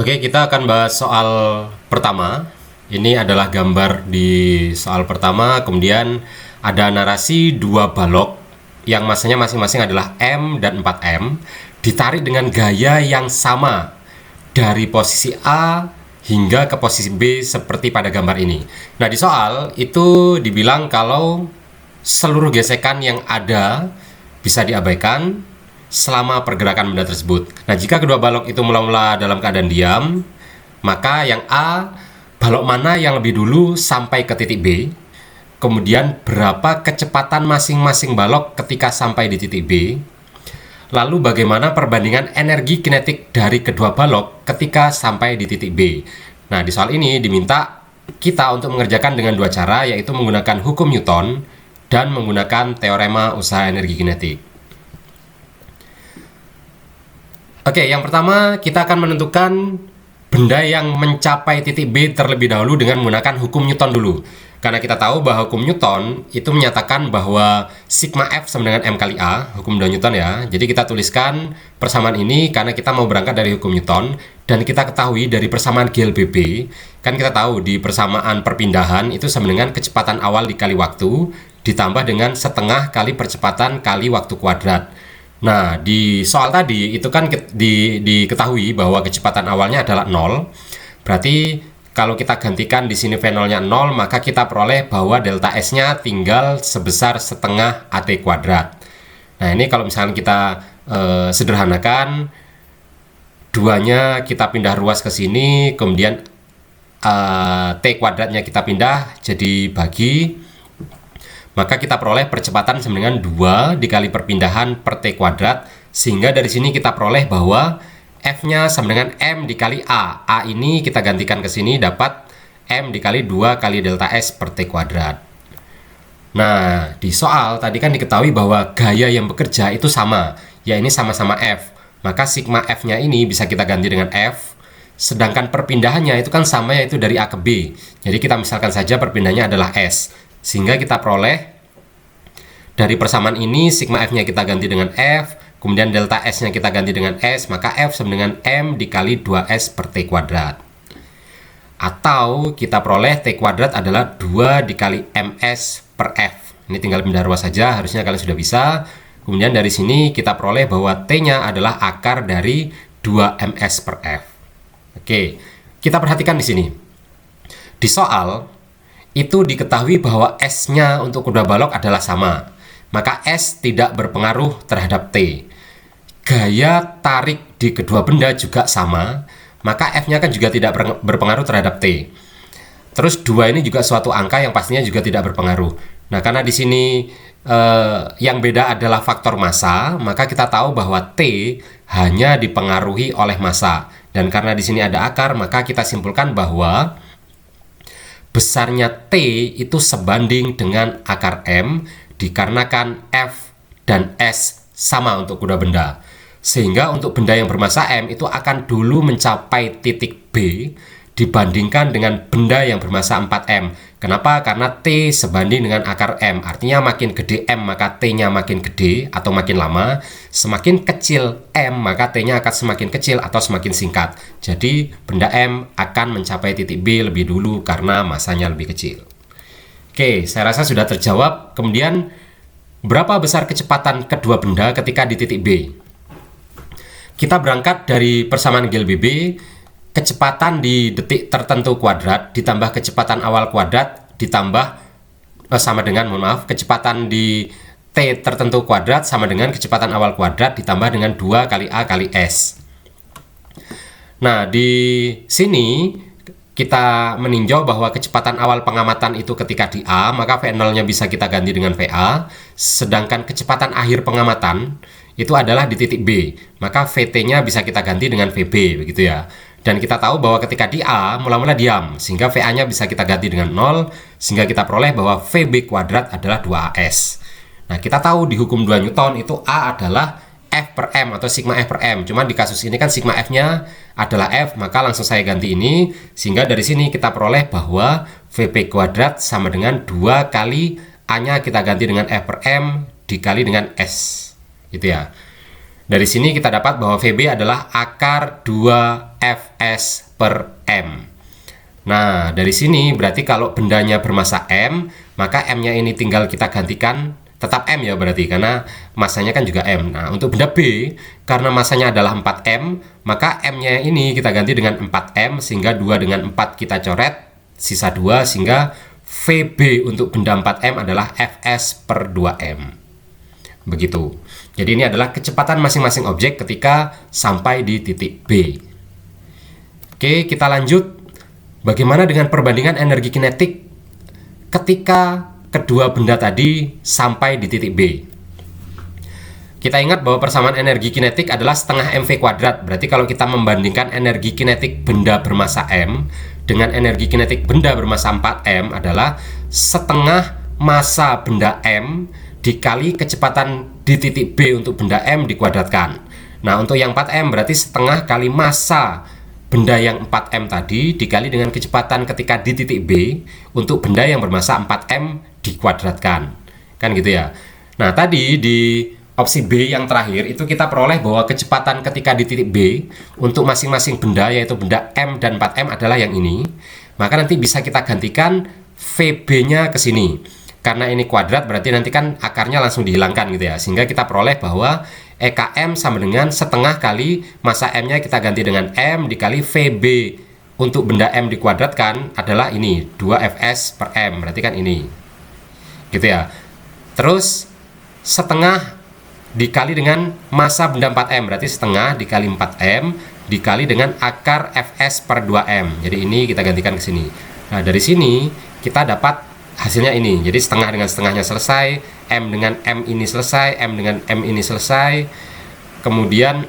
Oke, kita akan bahas soal pertama. Ini adalah gambar di soal pertama, kemudian ada narasi dua balok yang masanya masing-masing adalah M dan 4M, ditarik dengan gaya yang sama dari posisi A hingga ke posisi B seperti pada gambar ini. Nah, di soal itu dibilang kalau seluruh gesekan yang ada bisa diabaikan selama pergerakan benda tersebut. Nah, jika kedua balok itu mula-mula dalam keadaan diam, maka yang A, balok mana yang lebih dulu sampai ke titik B, kemudian berapa kecepatan masing-masing balok ketika sampai di titik B, lalu bagaimana perbandingan energi kinetik dari kedua balok ketika sampai di titik B. Nah, di soal ini diminta kita untuk mengerjakan dengan dua cara, yaitu menggunakan hukum Newton dan menggunakan teorema usaha energi kinetik. Oke, yang pertama kita akan menentukan benda yang mencapai titik B terlebih dahulu dengan menggunakan hukum Newton dulu. Karena kita tahu bahwa hukum Newton itu menyatakan bahwa sigma F sama dengan M kali A, hukum Newton ya. Jadi kita tuliskan persamaan ini karena kita mau berangkat dari hukum Newton, dan kita ketahui dari persamaan GLBB, kan kita tahu di persamaan perpindahan itu sama dengan kecepatan awal dikali waktu ditambah dengan setengah kali percepatan kali waktu kuadrat. Nah, di soal tadi itu kan diketahui bahwa kecepatan awalnya adalah 0. Berarti kalau kita gantikan di sini V0-nya 0, maka kita peroleh bahwa delta S-nya tinggal sebesar setengah AT kuadrat. Nah, ini kalau misalnya kita sederhanakan, duanya kita pindah ruas ke sini, kemudian T kuadratnya kita pindah jadi bagi, maka kita peroleh percepatan sama dengan 2 dikali perpindahan per T kuadrat, sehingga dari sini kita peroleh bahwa F-nya sama dengan M dikali A. A ini kita gantikan ke sini dapat M dikali 2 kali delta S per T kuadrat. Nah, di soal tadi kan diketahui bahwa gaya yang bekerja itu sama, ya ini sama-sama F. Maka sigma F-nya ini bisa kita ganti dengan F, sedangkan perpindahannya itu kan sama, yaitu dari A ke B. Jadi kita misalkan saja perpindahannya adalah S. Sehingga kita peroleh dari persamaan ini sigma F-nya kita ganti dengan F, kemudian delta S-nya kita ganti dengan S, maka F sama dengan M dikali 2S per T kuadrat. Atau kita peroleh T kuadrat adalah 2 dikali MS per F. Ini tinggal pindah ruas saja, harusnya kalian sudah bisa. Kemudian dari sini kita peroleh bahwa T-nya adalah akar dari 2MS per F. Oke, kita perhatikan di sini. Di soal itu diketahui bahwa S-nya untuk kedua balok adalah sama, maka S tidak berpengaruh terhadap T. Gaya tarik di kedua benda juga sama, maka F-nya kan juga tidak berpengaruh terhadap T. Terus 2 ini juga suatu angka yang pastinya juga tidak berpengaruh. Nah, karena di sini yang beda adalah faktor massa, maka kita tahu bahwa T hanya dipengaruhi oleh massa. Dan karena di sini ada akar, maka kita simpulkan bahwa besarnya T itu sebanding dengan akar M, dikarenakan F dan S sama untuk kedua benda. Sehingga untuk benda yang bermassa M itu akan dulu mencapai titik B dibandingkan dengan benda yang bermassa 4M. Kenapa? Karena T sebanding dengan akar M. Artinya makin gede M maka T-nya makin gede atau makin lama. Semakin kecil M maka T-nya akan semakin kecil atau semakin singkat. Jadi benda M akan mencapai titik B lebih dulu karena masanya lebih kecil. Oke, saya rasa sudah terjawab. Kemudian berapa besar kecepatan kedua benda ketika di titik B? Kita berangkat dari persamaan GLBB. Kecepatan di detik tertentu kuadrat ditambah kecepatan awal kuadrat ditambah sama dengan, kecepatan di T tertentu kuadrat sama dengan kecepatan awal kuadrat ditambah dengan 2 kali A kali S. Nah, di sini kita meninjau bahwa kecepatan awal pengamatan itu ketika di A, maka V0-nya bisa kita ganti dengan VA, sedangkan kecepatan akhir pengamatan itu adalah di titik B, maka VT-nya bisa kita ganti dengan VB, begitu ya. Dan kita tahu bahwa ketika di A mula-mula diam, sehingga VA-nya bisa kita ganti dengan 0, sehingga kita peroleh bahwa VB kuadrat adalah 2AS. Nah, kita tahu di hukum 2 Newton itu A adalah F per M atau sigma F per M. Cuman di kasus ini kan sigma F-nya adalah F, maka langsung saya ganti ini, sehingga dari sini kita peroleh bahwa VB kuadrat sama dengan 2 kali A-nya kita ganti dengan F per M dikali dengan S. Gitu ya. Dari sini kita dapat bahwa VB adalah akar 2 Fs per M. Nah, dari sini berarti kalau bendanya bermassa M, maka M-nya ini tinggal kita gantikan, tetap M ya berarti, karena masanya kan juga M. Nah, untuk benda B, karena masanya adalah 4M, maka M-nya ini kita ganti dengan 4M, sehingga 2 dengan 4 kita coret, sisa 2, sehingga VB untuk benda 4M adalah Fs per 2M. Begitu. Jadi ini adalah kecepatan masing-masing objek ketika sampai di titik B. Oke, kita lanjut. Bagaimana dengan perbandingan energi kinetik ketika kedua benda tadi sampai di titik B? Kita ingat bahwa persamaan energi kinetik adalah setengah mv kuadrat. Berarti kalau kita membandingkan energi kinetik benda bermassa M dengan energi kinetik benda bermassa 4M adalah setengah massa benda M dikali kecepatan di titik B untuk benda M dikuadratkan. Nah, untuk yang 4M berarti setengah kali massa benda yang 4M tadi dikali dengan kecepatan ketika di titik B untuk benda yang bermassa 4M dikuadratkan. Kan gitu ya. Nah, tadi di opsi B yang terakhir itu kita peroleh bahwa kecepatan ketika di titik B untuk masing-masing benda, yaitu benda M dan 4M adalah yang ini. Maka nanti bisa kita gantikan VB-nya ke sini. Karena ini kuadrat berarti nanti kan akarnya langsung dihilangkan gitu ya. Sehingga kita peroleh bahwa EKM sama dengan setengah kali massa M-nya kita ganti dengan M dikali VB untuk benda M dikuadratkan adalah ini 2Fs per M. Berarti kan ini. Gitu ya. Terus setengah dikali dengan massa benda 4M. Berarti setengah dikali 4M dikali dengan akar Fs per 2M. Jadi ini kita gantikan ke sini. Nah, dari sini kita dapat hasilnya ini. Jadi setengah dengan setengahnya selesai, M dengan M ini selesai, M dengan M ini selesai. Kemudian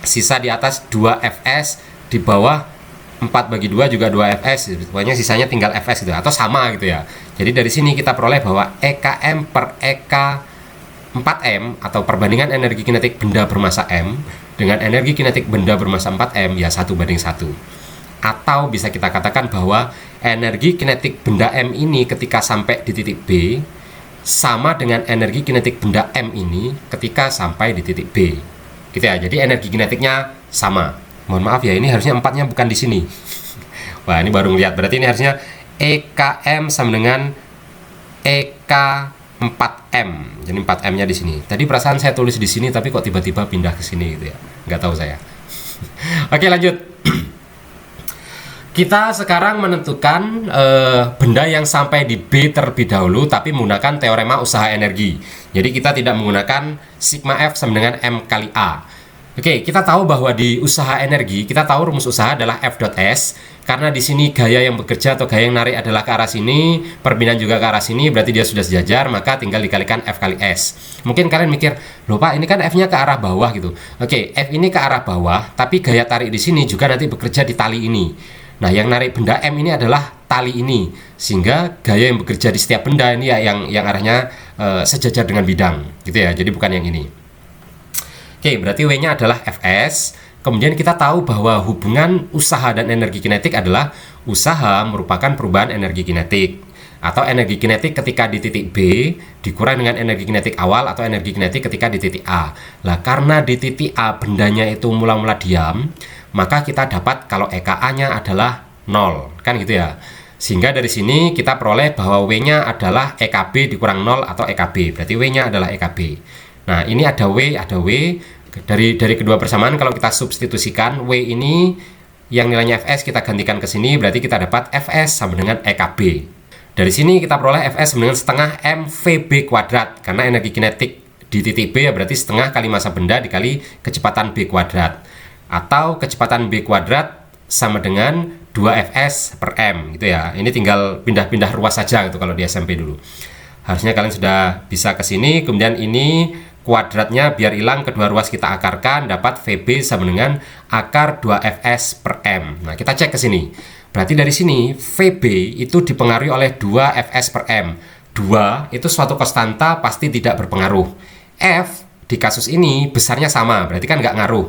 sisa di atas 2Fs, di bawah 4 bagi 2 juga 2Fs. Pokoknya sisanya tinggal Fs gitu, atau sama gitu ya. Jadi dari sini kita peroleh bahwa EKM per EK 4M atau perbandingan energi kinetik benda bermassa M dengan energi kinetik benda bermassa 4M ya 1:1. Atau bisa kita katakan bahwa energi kinetik benda M ini ketika sampai di titik B sama dengan energi kinetik benda M ini ketika sampai di titik B. Gitu ya. Jadi energi kinetiknya sama. Mohon maaf ya, ini harusnya 4-nya bukan di sini. Wah, ini baru ngeliat. Berarti ini harusnya EKM sama dengan EK 4M. Jadi 4M-nya di sini. Tadi perasaan saya tulis di sini tapi kok tiba-tiba pindah ke sini gitu ya. Nggak tahu saya. Oke, lanjut. Kita sekarang menentukan benda yang sampai di B terlebih dahulu tapi menggunakan teorema usaha energi. Jadi kita tidak menggunakan sigma F sama dengan M kali A. Oke, kita tahu bahwa di usaha energi, kita tahu rumus usaha adalah F dot S. Karena di sini gaya yang bekerja atau gaya yang narik adalah ke arah sini, perbinaan juga ke arah sini, berarti dia sudah sejajar, maka tinggal dikalikan F kali S. Mungkin kalian mikir, loh Pak, ini kan F-nya ke arah bawah gitu. Oke, F ini ke arah bawah, tapi gaya tarik di sini juga nanti bekerja di tali ini. Nah, yang narik benda M ini adalah tali ini, sehingga gaya yang bekerja di setiap benda ini ya yang arahnya sejajar dengan bidang, gitu ya. Jadi bukan yang ini. Oke, berarti W-nya adalah Fs. Kemudian kita tahu bahwa hubungan usaha dan energi kinetik adalah usaha merupakan perubahan energi kinetik atau energi kinetik ketika di titik B dikurang dengan energi kinetik awal atau energi kinetik ketika di titik A. Lah, karena di titik A bendanya itu mula-mula diam, maka kita dapat kalau EKA-nya adalah 0, kan gitu ya. Sehingga dari sini kita peroleh bahwa W-nya adalah EKB dikurang 0 atau EKB. Berarti W-nya adalah EKB. Nah, ini ada W, ada W. Dari kedua persamaan kalau kita substitusikan W ini yang nilainya Fs kita gantikan ke sini, berarti kita dapat Fs sama dengan EKB. Dari sini kita peroleh Fs sama dengan setengah mvb kuadrat, karena energi kinetik di titik B ya berarti setengah kali massa benda dikali kecepatan B kuadrat. Atau kecepatan B kuadrat sama dengan 2Fs per M gitu ya. Ini tinggal pindah-pindah ruas saja gitu kalau di SMP dulu. Harusnya kalian sudah bisa ke sini, kemudian ini kuadratnya biar hilang, kedua ruas kita akarkan, dapat VB sama dengan akar 2Fs per M. Nah, kita cek ke sini. Berarti dari sini VB itu dipengaruhi oleh 2Fs per M. 2 itu suatu konstanta pasti tidak berpengaruh. F di kasus ini besarnya sama, berarti kan nggak ngaruh.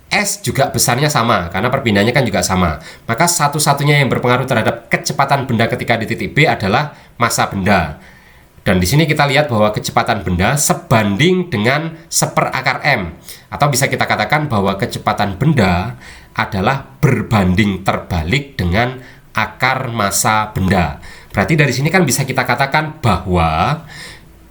S juga besarnya sama, karena perpindahannya kan juga sama. Maka satu-satunya yang berpengaruh terhadap kecepatan benda ketika di titik B adalah massa benda. Dan di sini kita lihat bahwa kecepatan benda sebanding dengan 1/akar M. Atau bisa kita katakan bahwa kecepatan benda adalah berbanding terbalik dengan akar massa benda. Berarti dari sini kan bisa kita katakan bahwa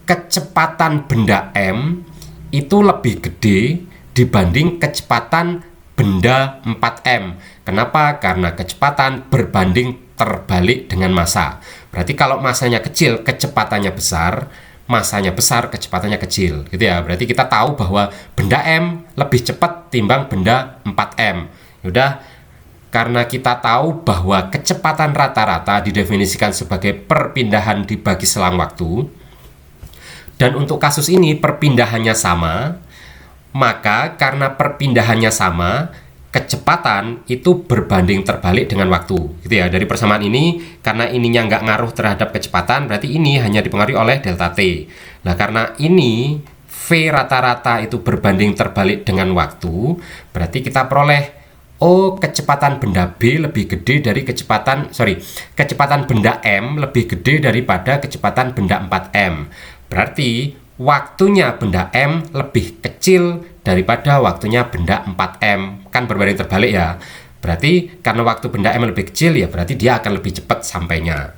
kecepatan benda M itu lebih gede dibanding kecepatan benda 4M. Kenapa? Karena kecepatan berbanding terbalik dengan massa. Berarti kalau massanya kecil, kecepatannya besar, massanya besar, kecepatannya kecil, gitu ya. Berarti kita tahu bahwa benda M lebih cepat timbang benda 4M. Yaudah, karena kita tahu bahwa kecepatan rata-rata didefinisikan sebagai perpindahan dibagi selang waktu, dan untuk kasus ini perpindahannya sama, maka karena perpindahannya sama, kecepatan itu berbanding terbalik dengan waktu, gitu ya. Dari persamaan ini, karena ininya nggak ngaruh terhadap kecepatan, berarti ini hanya dipengaruhi oleh delta T. Nah, karena ini V rata-rata itu berbanding terbalik dengan waktu, berarti kita peroleh kecepatan benda B lebih gede dari kecepatan benda M lebih gede daripada kecepatan benda 4M. Berarti waktunya benda M lebih kecil daripada waktunya benda 4M. Kan berbanding terbalik ya. Berarti karena waktu benda M lebih kecil, ya berarti dia akan lebih cepat sampainya.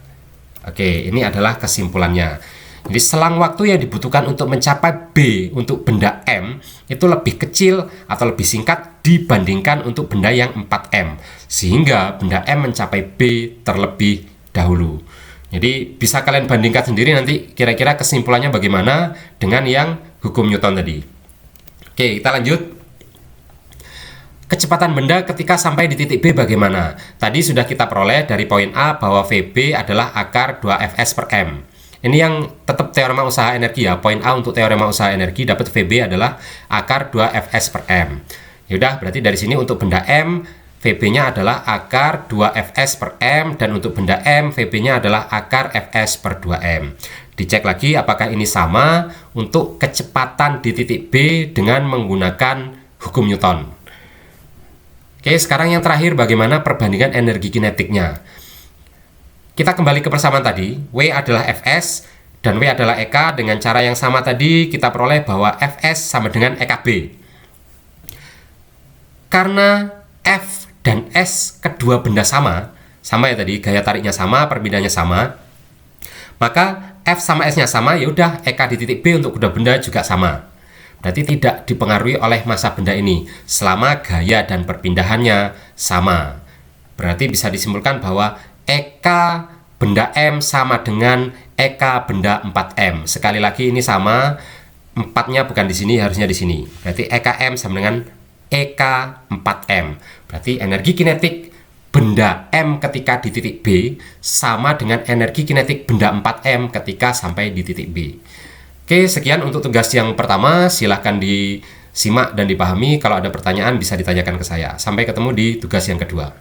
Oke, ini adalah kesimpulannya. Jadi selang waktu yang dibutuhkan untuk mencapai B untuk benda M itu lebih kecil atau lebih singkat dibandingkan untuk benda yang 4M. Sehingga benda M mencapai B terlebih dahulu. Jadi bisa kalian bandingkan sendiri nanti kira-kira kesimpulannya bagaimana dengan yang hukum Newton tadi. Oke, kita lanjut. Kecepatan benda ketika sampai di titik B bagaimana? Tadi sudah kita peroleh dari poin A bahwa VB adalah akar 2Fs per M. Ini yang tetap teorema usaha energi ya. Poin A untuk teorema usaha energi dapat VB adalah akar 2Fs per M. Yaudah, berarti dari sini untuk benda M, VB-nya adalah akar 2Fs per M, dan untuk benda M, VB-nya adalah akar Fs per 2M. Dicek lagi apakah ini sama untuk kecepatan di titik B dengan menggunakan hukum Newton. Oke, sekarang yang terakhir bagaimana perbandingan energi kinetiknya. Kita kembali ke persamaan tadi, W adalah Fs dan W adalah EK. Dengan cara yang sama tadi kita peroleh bahwa Fs sama dengan EKB. Karena F dan S kedua benda sama ya tadi, gaya tariknya sama, perpindahannya sama, maka F sama S-nya sama, ya udah EK di titik B untuk kedua benda juga sama. Berarti tidak dipengaruhi oleh massa benda ini selama gaya dan perpindahannya sama. Berarti bisa disimpulkan bahwa EK benda M sama dengan EK benda 4M. Sekali lagi ini sama, 4-nya bukan di sini, harusnya di sini. Berarti EKM sama dengan EK 4M. Berarti energi kinetik benda M ketika di titik B sama dengan energi kinetik benda 4M ketika sampai di titik B. Oke, sekian untuk tugas yang pertama. Silahkan disimak dan dipahami. Kalau ada pertanyaan bisa ditanyakan ke saya. Sampai ketemu di tugas yang kedua.